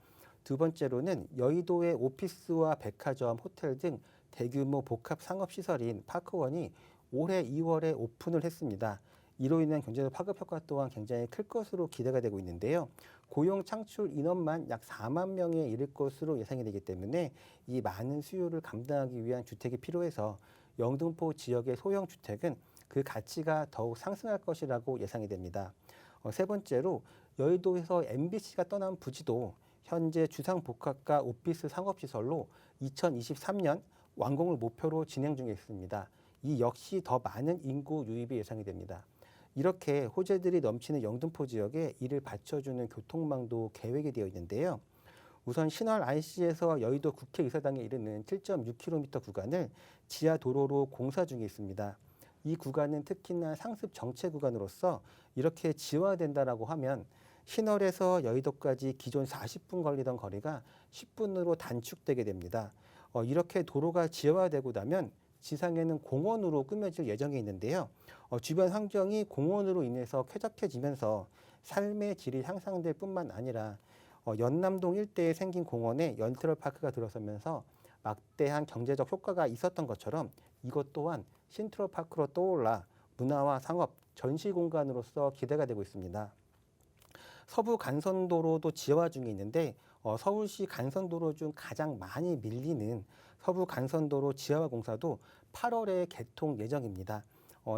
[SPEAKER 3] 두 번째로는 여의도의 오피스와 백화점, 호텔 등 대규모 복합 상업시설인 파크원이 올해 2월에 오픈을 했습니다. 이로 인한 경제적 파급 효과 또한 굉장히 클 것으로 기대가 되고 있는데요. 고용 창출 인원만 약 4만 명에 이를 것으로 예상이 되기 때문에 이 많은 수요를 감당하기 위한 주택이 필요해서 영등포 지역의 소형 주택은 그 가치가 더욱 상승할 것이라고 예상이 됩니다. 세 번째로 여의도에서 MBC가 떠난 부지도 현재 주상복합과 오피스 상업시설로 2023년 완공을 목표로 진행 중에 있습니다. 이 역시 더 많은 인구 유입이 예상이 됩니다. 이렇게 호재들이 넘치는 영등포 지역에 이를 받쳐주는 교통망도 계획이 되어 있는데요. 우선 신월 IC에서 여의도 국회의사당에 이르는 7.6km 구간을 지하 도로로 공사 중에 있습니다. 이 구간은 특히나 상습 정체 구간으로서 이렇게 지화된다라고 하면 신월에서 여의도까지 기존 40분 걸리던 거리가 10분으로 단축되게 됩니다. 이렇게 도로가 지하화되고 나면 지상에는 공원으로 꾸며질 예정에 있는데요. 주변 환경이 공원으로 인해서 쾌적해지면서 삶의 질이 향상될 뿐만 아니라 연남동 일대에 생긴 공원에 연트럴파크가 들어서면서 막대한 경제적 효과가 있었던 것처럼 이것 또한 신트럴파크로 떠올라 문화와 상업, 전시 공간으로서 기대가 되고 있습니다. 서부 간선도로도 지하화 중에 있는데 서울시 간선도로 중 가장 많이 밀리는 서부 간선도로 지하화 공사도 8월에 개통 예정입니다.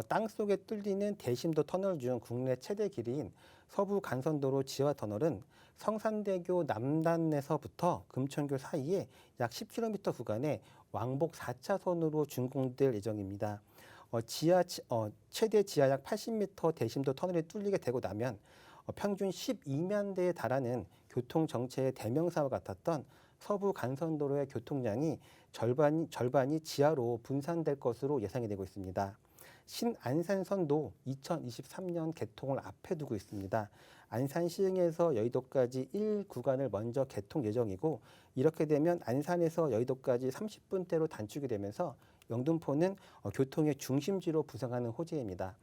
[SPEAKER 3] 땅속에 뚫리는 대심도 터널 중 국내 최대 길이인 서부 간선도로 지하화 터널은 성산대교 남단에서부터 금천교 사이에 약 10km 구간에 왕복 4차선으로 준공될 예정입니다. 최대 지하 약 80m 대심도 터널이 뚫리게 되고 나면 평균 12만 대에 달하는 교통 정체의 대명사와 같았던 서부 간선도로의 교통량이 절반이 지하로 분산될 것으로 예상이 되고 있습니다. 신안산선도 2023년 개통을 앞에 두고 있습니다. 안산 시흥에서 여의도까지 1구간을 먼저 개통 예정이고 이렇게 되면 안산에서 여의도까지 30분대로 단축이 되면서 영등포는 교통의 중심지로 부상하는 호재입니다.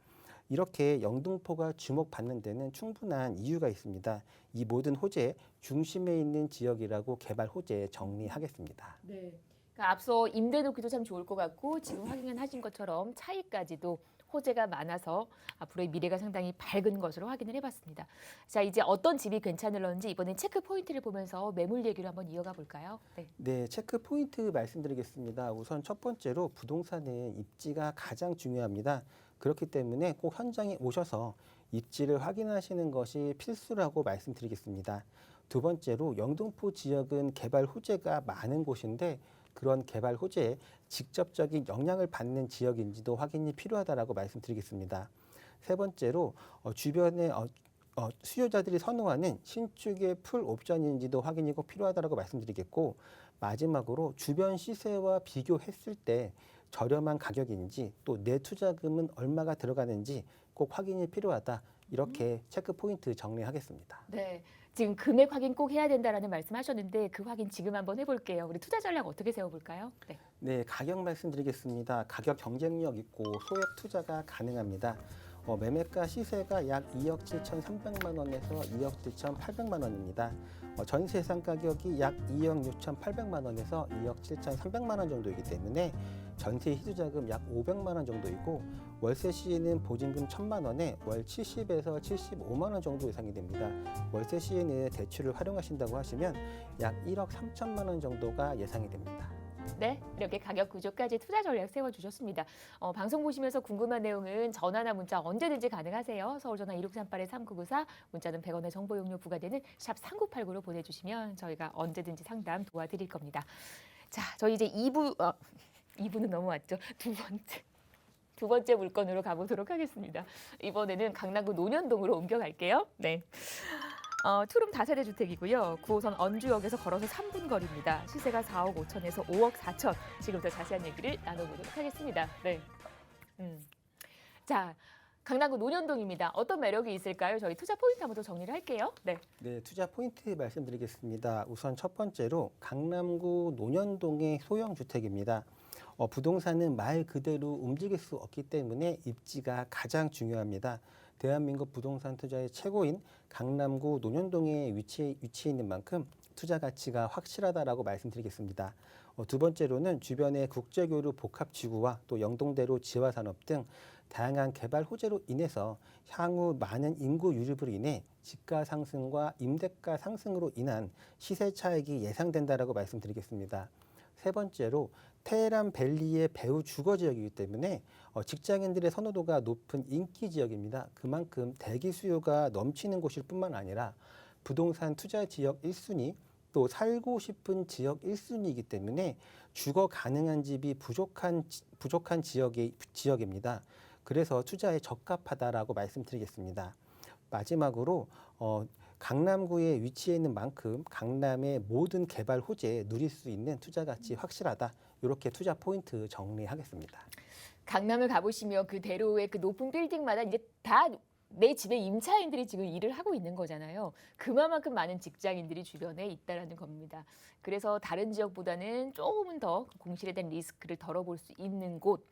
[SPEAKER 3] 이렇게 영등포가 주목받는 데는 충분한 이유가 있습니다. 이 모든 호재의 중심에 있는 지역이라고 개발 호재 정리하겠습니다.
[SPEAKER 1] 네. 그러니까 앞서 임대 놓기도 참 좋을 것 같고 지금 확인하신 것처럼 차이까지도 호재가 많아서 앞으로의 미래가 상당히 밝은 것으로 확인을 해봤습니다. 자, 이제 어떤 집이 괜찮을런지 이번엔 체크 포인트를 보면서 매물 얘기를 한번 이어가 볼까요? 네.
[SPEAKER 3] 네, 체크 포인트 말씀드리겠습니다. 우선 첫 번째로 부동산은 입지가 가장 중요합니다. 그렇기 때문에 꼭 현장에 오셔서 입지를 확인하시는 것이 필수라고 말씀드리겠습니다. 두 번째로 영등포 지역은 개발 호재가 많은 곳인데 그런 개발 호재에 직접적인 영향을 받는 지역인지도 확인이 필요하다라고 말씀드리겠습니다. 세 번째로 주변에 수요자들이 선호하는 신축의 풀 옵션인지도 확인이 꼭 필요하다라고 말씀드리겠고 마지막으로 주변 시세와 비교했을 때 저렴한 가격인지 또 내 투자금은 얼마가 들어가는지 꼭 확인이 필요하다. 이렇게 체크 포인트 정리하겠습니다.
[SPEAKER 1] 네. 지금 금액 확인 꼭 해야 된다라는 말씀하셨는데 그 확인 지금 한번 해볼게요. 우리 투자 전략 어떻게 세워볼까요? 네.
[SPEAKER 3] 네, 가격 말씀드리겠습니다. 가격 경쟁력 있고 소액 투자가 가능합니다. 매매가 시세가 약 2억 7,300만 원에서 2억 7,800만 원입니다. 전세 예상 가격이 약 2억 6,800만 원에서 2억 7,300만 원 정도이기 때문에 전세 희소자금 약 500만 원 정도이고 월세 시에는 보증금 1,000만 원에 월 70에서 75만 원 정도 예상이 됩니다. 월세 시에는 대출을 활용하신다고 하시면 약 1억 3천만 원 정도가 예상이 됩니다.
[SPEAKER 1] 네, 이렇게 가격 구조까지 투자 전략 세워주셨습니다. 방송 보시면서 궁금한 내용은 전화나 문자 언제든지 가능하세요. 서울전화 1638-3994, 문자는 100원의 정보 용료 부과되는 샵 3989로 보내주시면 저희가 언제든지 상담 도와드릴 겁니다. 자, 저희 이제 2부는 넘어왔죠. 두 번째 물건으로 가보도록 하겠습니다. 이번에는 강남구 논현동으로 옮겨갈게요. 네. 투룸 다세대 주택이고요. 9호선 언주역에서 걸어서 3분 거리입니다. 시세가 4억 5천에서 5억 4천. 지금부터 자세한 얘기를 나눠보도록 하겠습니다. 네. 자, 강남구 논현동입니다. 어떤 매력이 있을까요? 저희 투자 포인트 한번 더 정리를 할게요. 네.
[SPEAKER 3] 네, 투자 포인트 말씀드리겠습니다. 우선 첫 번째로 강남구 논현동의 소형 주택입니다. 부동산은 말 그대로 움직일 수 없기 때문에 입지가 가장 중요합니다. 대한민국 부동산 투자의 최고인 강남구 논현동에 위치해 있는 만큼 투자 가치가 확실하다라고 말씀드리겠습니다. 두 번째로는 주변의 국제교류 복합지구와 또 영동대로 지하산업 등 다양한 개발 호재로 인해서 향후 많은 인구 유입으로 인해 집가 상승과 임대가 상승으로 인한 시세 차익이 예상된다라고 말씀드리겠습니다. 세 번째로 테헤란 밸리의 배후 주거 지역이기 때문에 직장인들의 선호도가 높은 인기 지역입니다. 그만큼 대기 수요가 넘치는 곳일 뿐만 아니라 부동산 투자 지역 1순위 또 살고 싶은 지역 1순위이기 때문에 주거 가능한 집이 부족한 지역입니다. 그래서 투자에 적합하다라고 말씀드리겠습니다. 마지막으로 강남구에 위치해 있는 만큼 강남의 모든 개발 호재에 누릴 수 있는 투자 가치 확실하다. 이렇게 투자 포인트 정리하겠습니다.
[SPEAKER 1] 강남을 가보시면 그 대로의 그 높은 빌딩마다 이제 다 내 집에 임차인들이 지금 일을 하고 있는 거잖아요. 그만큼 많은 직장인들이 주변에 있다라는 겁니다. 그래서 다른 지역보다는 조금은 더 공실에 대한 리스크를 덜어볼 수 있는 곳,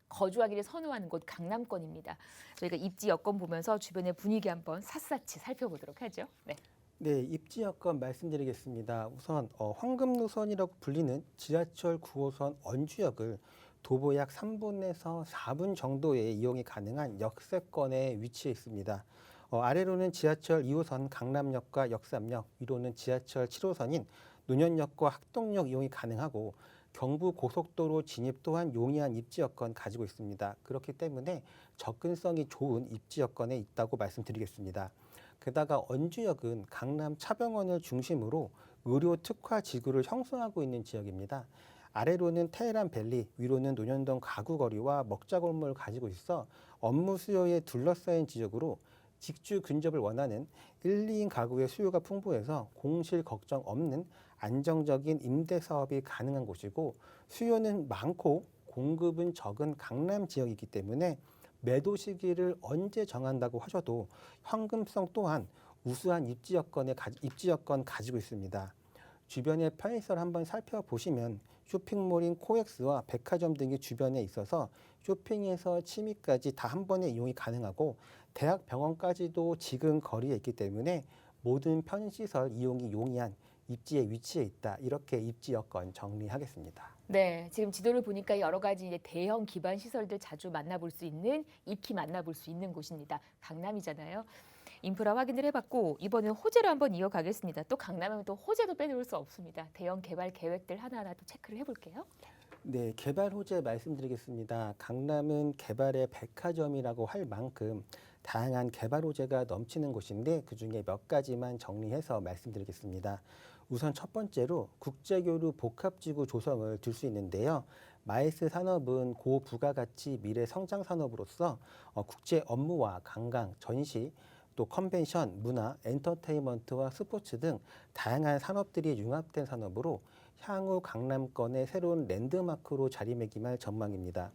[SPEAKER 1] 거주하기를 선호하는 곳 강남권입니다. 저희가 입지 여건 보면서 주변의 분위기 한번 샅샅이 살펴보도록 하죠. 네.
[SPEAKER 3] 네, 입지 여건 말씀드리겠습니다. 우선 황금노선이라고 불리는 지하철 9호선 언주역을 도보 약 3분에서 4분 정도의 이용이 가능한 역세권에 위치해 있습니다. 아래로는 지하철 2호선 강남역과 역삼역, 위로는 지하철 7호선인 논현역과 학동역 이용이 가능하고 경부 고속도로 진입 또한 용이한 입지 여건 가지고 있습니다. 그렇기 때문에 접근성이 좋은 입지 여건에 있다고 말씀드리겠습니다. 게다가 언주역은 강남 차병원을 중심으로 의료 특화 지구를 형성하고 있는 지역입니다. 아래로는 테헤란밸리, 위로는 논현동 가구거리와 먹자골목을 가지고 있어 업무 수요에 둘러싸인 지역으로 직주 근접을 원하는 1, 2인 가구의 수요가 풍부해서 공실 걱정 없는 안정적인 임대 사업이 가능한 곳이고 수요는 많고 공급은 적은 강남 지역이기 때문에 매도 시기를 언제 정한다고 하셔도 현금성 또한 우수한 입지 여건 가지고 있습니다. 주변의 편의시설 한번 살펴보시면 쇼핑몰인 코엑스와 백화점 등이 주변에 있어서 쇼핑에서 취미까지 다 한 번에 이용이 가능하고 대학 병원까지도 지금 거리에 있기 때문에 모든 편의시설 이용이 용이한 입지에 위치해 있다. 이렇게 입지 여건 정리하겠습니다.
[SPEAKER 1] 네, 지금 지도를 보니까 여러 가지 이제 대형 기반 시설들 자주 만나볼 수 있는, 익히 만나볼 수 있는 곳입니다. 강남이잖아요. 인프라 확인을 해봤고 이번엔 호재로 한번 이어가겠습니다. 또 강남하면 또 호재도 빼놓을 수 없습니다. 대형 개발 계획들 하나하나 또 체크를 해볼게요.
[SPEAKER 3] 네, 개발 호재 말씀드리겠습니다. 강남은 개발의 백화점이라고 할 만큼 다양한 개발 호재가 넘치는 곳인데 그중에 몇 가지만 정리해서 말씀드리겠습니다. 우선 첫 번째로 국제교류 복합지구 조성을 들 수 있는데요. 마이스 산업은 고부가가치 미래 성장 산업으로서 국제 업무와 관광, 전시, 또 컨벤션, 문화, 엔터테인먼트와 스포츠 등 다양한 산업들이 융합된 산업으로 향후 강남권의 새로운 랜드마크로 자리매김할 전망입니다.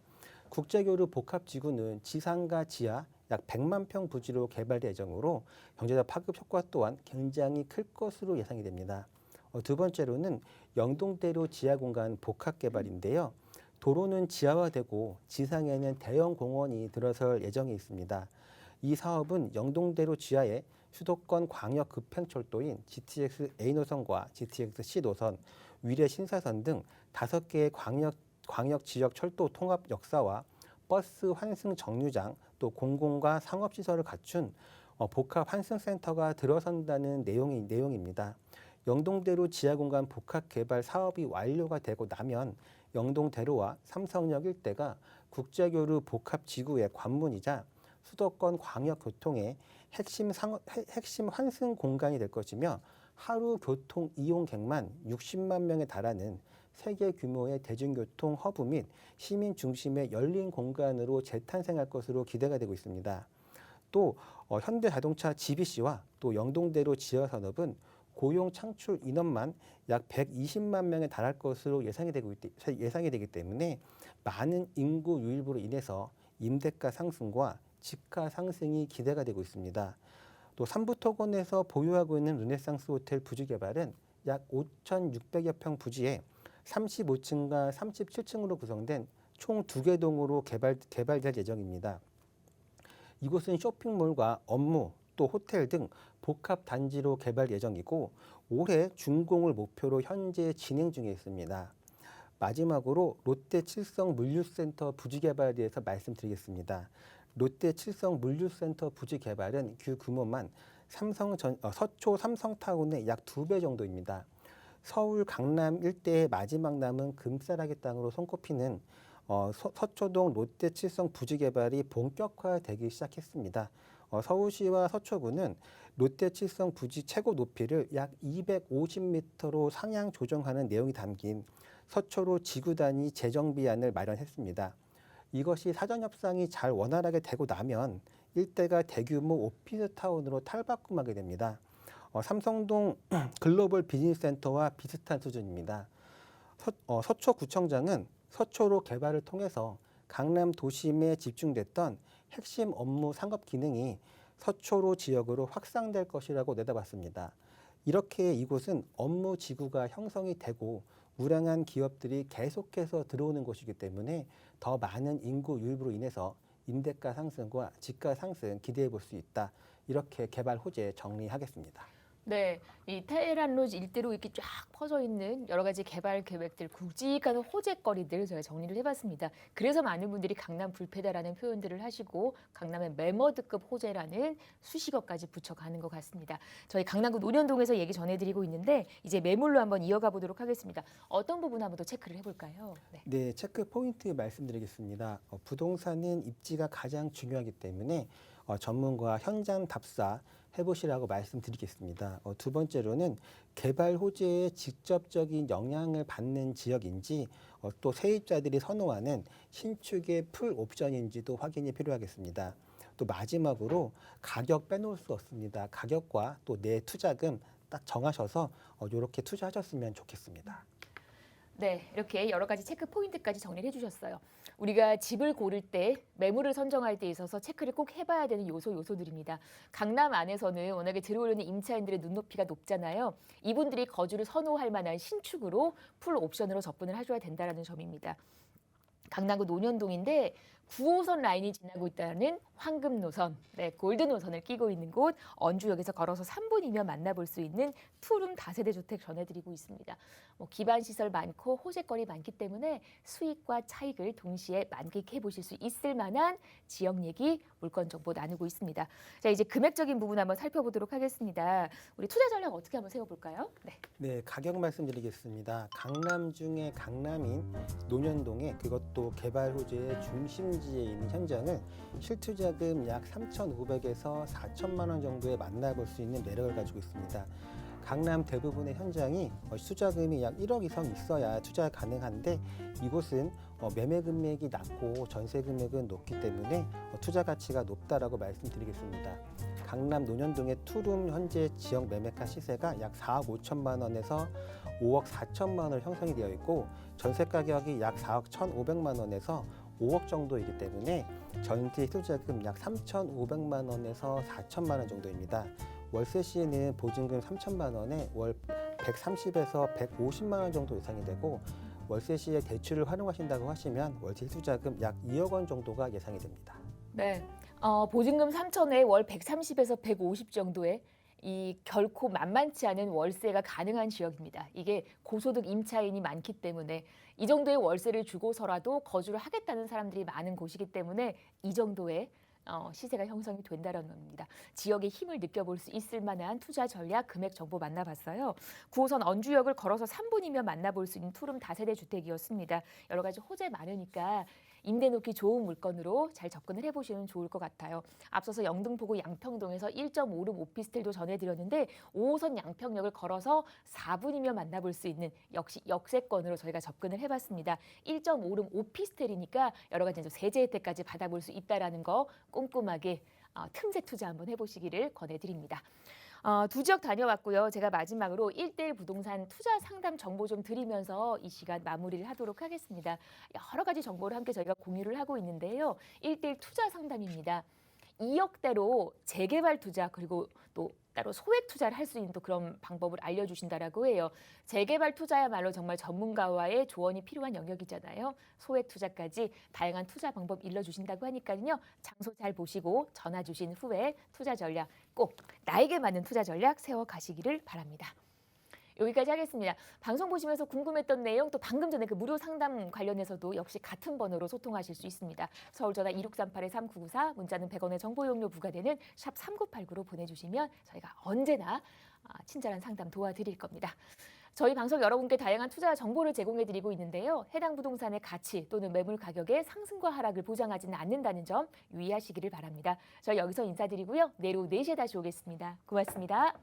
[SPEAKER 3] 국제교류 복합지구는 지상과 지하 약 100만 평 부지로 개발 예정으로 경제적 파급 효과 또한 굉장히 클 것으로 예상이 됩니다. 두 번째로는 영동대로 지하공간 복합개발인데요. 도로는 지하화되고 지상에는 대형 공원이 들어설 예정에 있습니다. 이 사업은 영동대로 지하에 수도권 광역 급행철도인 GTX A노선과 GTX C노선, 위례 신사선 등 5개의 광역 지역 철도 통합 역사와 버스 환승 정류장 또 공공과 상업시설을 갖춘 복합 환승센터가 들어선다는 내용입니다. 영동대로 지하공간 복합개발 사업이 완료가 되고 나면 영동대로와 삼성역 일대가 국제교류 복합지구의 관문이자 수도권 광역교통의 핵심 환승 공간이 될 것이며 하루 교통 이용객만 60만 명에 달하는 세계 규모의 대중교통 허브 및 시민 중심의 열린 공간으로 재탄생할 것으로 기대가 되고 있습니다. 또 현대자동차 GBC와 또 영동대로 지하산업은 고용 창출 인원만 약 120만 명에 달할 것으로 예상이 되기 때문에 많은 인구 유입으로 인해서 임대가 상승과 집가 상승이 기대가 되고 있습니다. 또 삼부토건에서 보유하고 있는 르네상스 호텔 부지 개발은 약 5,600여 평 부지에 35층과 37층으로 구성된 총 2개 동으로 개발될 예정입니다. 이곳은 쇼핑몰과 업무 또 호텔 등 복합 단지로 개발 예정이고 올해 준공을 목표로 현재 진행 중에 있습니다. 마지막으로 롯데 칠성 물류센터 부지 개발에 대해서 말씀드리겠습니다. 롯데 칠성 물류센터 부지 개발은 규모만 서초 삼성타운의 약 2배 정도입니다. 서울 강남 일대의 마지막 남은 금싸라기 땅으로 손꼽히는 서초동 롯데 칠성 부지 개발이 본격화되기 시작했습니다. 서울시와 서초구는 롯데 칠성 부지 최고 높이를 약 250m로 상향 조정하는 내용이 담긴 서초로 지구 단위 재정비안을 마련했습니다. 이것이 사전 협상이 잘 원활하게 되고 나면 일대가 대규모 오피스 타운으로 탈바꿈하게 됩니다. 삼성동 글로벌 비즈니스 센터와 비슷한 수준입니다. 서초구청장은 서초로 개발을 통해서 강남 도심에 집중됐던 핵심 업무 상업 기능이 서초로 지역으로 확산될 것이라고 내다봤습니다. 이렇게 이곳은 업무 지구가 형성이 되고 우량한 기업들이 계속해서 들어오는 곳이기 때문에 더 많은 인구 유입으로 인해서 임대가 상승과 집가 상승 기대해 볼 수 있다. 이렇게 개발 호재 정리하겠습니다.
[SPEAKER 1] 네, 이 테헤란 로즈 일대로 이렇게 쫙 퍼져 있는 여러 가지 개발 계획들, 굵직한 호재거리들 저희가 정리를 해봤습니다. 그래서 많은 분들이 강남 불패다라는 표현들을 하시고 강남의 매머드급 호재라는 수식어까지 붙여가는 것 같습니다. 저희 강남구 논현동에서 얘기 전해드리고 있는데 이제 매물로 한번 이어가 보도록 하겠습니다. 어떤 부분 한번 더 체크를 해볼까요? 네.
[SPEAKER 3] 네, 체크 포인트 말씀드리겠습니다. 부동산은 입지가 가장 중요하기 때문에 전문가 현장 답사 해보시라고 말씀드리겠습니다. 두 번째로는 개발 호재에 직접적인 영향을 받는 지역인지 또 세입자들이 선호하는 신축의 풀 옵션인지도 확인이 필요하겠습니다. 또 마지막으로 가격 빼놓을 수 없습니다. 가격과 또 내 투자금 딱 정하셔서 이렇게 투자하셨으면 좋겠습니다.
[SPEAKER 1] 네, 이렇게 여러 가지 체크 포인트까지 정리를 해주셨어요. 우리가 집을 고를 때, 매물을 선정할 때 있어서 체크를 꼭 해봐야 되는 요소들입니다. 강남 안에서는 워낙에 들어오려는 임차인들의 눈높이가 높잖아요. 이분들이 거주를 선호할 만한 신축으로 풀 옵션으로 접근을 하셔야 된다는 점입니다. 강남구 논현동인데 9호선 라인이 지나고 있다는 황금 노선, 네, 골든 노선을 끼고 있는 곳 언주역에서 걸어서 3분이면 만나볼 수 있는 푸른 다세대 주택 전해드리고 있습니다. 기반 시설 많고 호재거리 많기 때문에 수익과 차익을 동시에 만끽해 보실 수 있을 만한 지역 얘기, 물건 정보 나누고 있습니다. 자, 이제 금액적인 부분 한번 살펴보도록 하겠습니다. 우리 투자 전략 어떻게 한번 세워볼까요? 네.
[SPEAKER 3] 네, 가격 말씀드리겠습니다. 강남 중에 강남인 논현동에 그것도 개발 호재의 중심지에 있는 현장을 실투자금 약 3,500에서 4천만 원 정도에 만나볼 수 있는 매력을 가지고 있습니다. 강남 대부분의 현장이 투자금이 약 1억 이상 있어야 투자 가능한데 이곳은 매매 금액이 낮고 전세 금액은 높기 때문에 투자 가치가 높다라고 말씀드리겠습니다. 강남 논현동의 투룸 현재 지역 매매가 시세가 약 4억 5천만 원에서 5억 4천만 원으로 형성이 되어 있고 전세 가격이 약 4억 1,500만 원에서 5억 정도이기 때문에 전세 투자금 약 3,500만 원에서 4천만 원 정도입니다. 월세 시에는 보증금 3천만 원에 월 130에서 150만 원 정도 예상이 되고 월세 시에 대출을 활용하신다고 하시면 월세 투자금 약 2억 원 정도가 예상이 됩니다.
[SPEAKER 1] 네, 보증금 3천에 월 130에서 150 정도의 이 결코 만만치 않은 월세가 가능한 지역입니다. 이게 고소득 임차인이 많기 때문에 이 정도의 월세를 주고서라도 거주를 하겠다는 사람들이 많은 곳이기 때문에 이 정도의 시세가 형성이 된다는 겁니다. 지역의 힘을 느껴볼 수 있을 만한 투자 전략, 금액 정보 만나봤어요. 9호선 언주역을 걸어서 3분이면 만나볼 수 있는 투룸 다세대 주택이었습니다. 여러 가지 호재 많으니까 임대 놓기 좋은 물건으로 잘 접근을 해보시면 좋을 것 같아요. 앞서서 영등포구 양평동에서 1.5룸 오피스텔도 전해드렸는데 5호선 양평역을 걸어서 4분이면 만나볼 수 있는 역시 역세권으로 저희가 접근을 해봤습니다. 1.5룸 오피스텔이니까 여러 가지 세제 혜택까지 받아볼 수 있다는 거 꼼꼼하게 틈새 투자 한번 해보시기를 권해드립니다. 두 지역 다녀왔고요. 제가 마지막으로 1대1 부동산 투자 상담 정보 좀 드리면서 이 시간 마무리를 하도록 하겠습니다. 여러 가지 정보를 함께 저희가 공유를 하고 있는데요. 1대1 투자 상담입니다. 2억대로 재개발 투자 그리고 또 따로 소액 투자를 할 수 있는 또 그런 방법을 알려주신다라고 해요. 재개발 투자야말로 정말 전문가와의 조언이 필요한 영역이잖아요. 소액 투자까지 다양한 투자 방법 일러주신다고 하니까요. 장소 잘 보시고 전화 주신 후에 투자 전략 꼭 나에게 맞는 투자 전략 세워가시기를 바랍니다. 여기까지 하겠습니다. 방송 보시면서 궁금했던 내용 또 방금 전에 그 무료 상담 관련해서도 역시 같은 번호로 소통하실 수 있습니다. 서울전화 2638-3994 문자는 100원의 정보 용료 부과되는 샵 3989로 보내주시면 저희가 언제나 친절한 상담 도와드릴 겁니다. 저희 방송 여러분께 다양한 투자 정보를 제공해드리고 있는데요. 해당 부동산의 가치 또는 매물 가격의 상승과 하락을 보장하지는 않는다는 점 유의하시기를 바랍니다. 저희 여기서 인사드리고요. 내일 오후 4시에 다시 오겠습니다. 고맙습니다.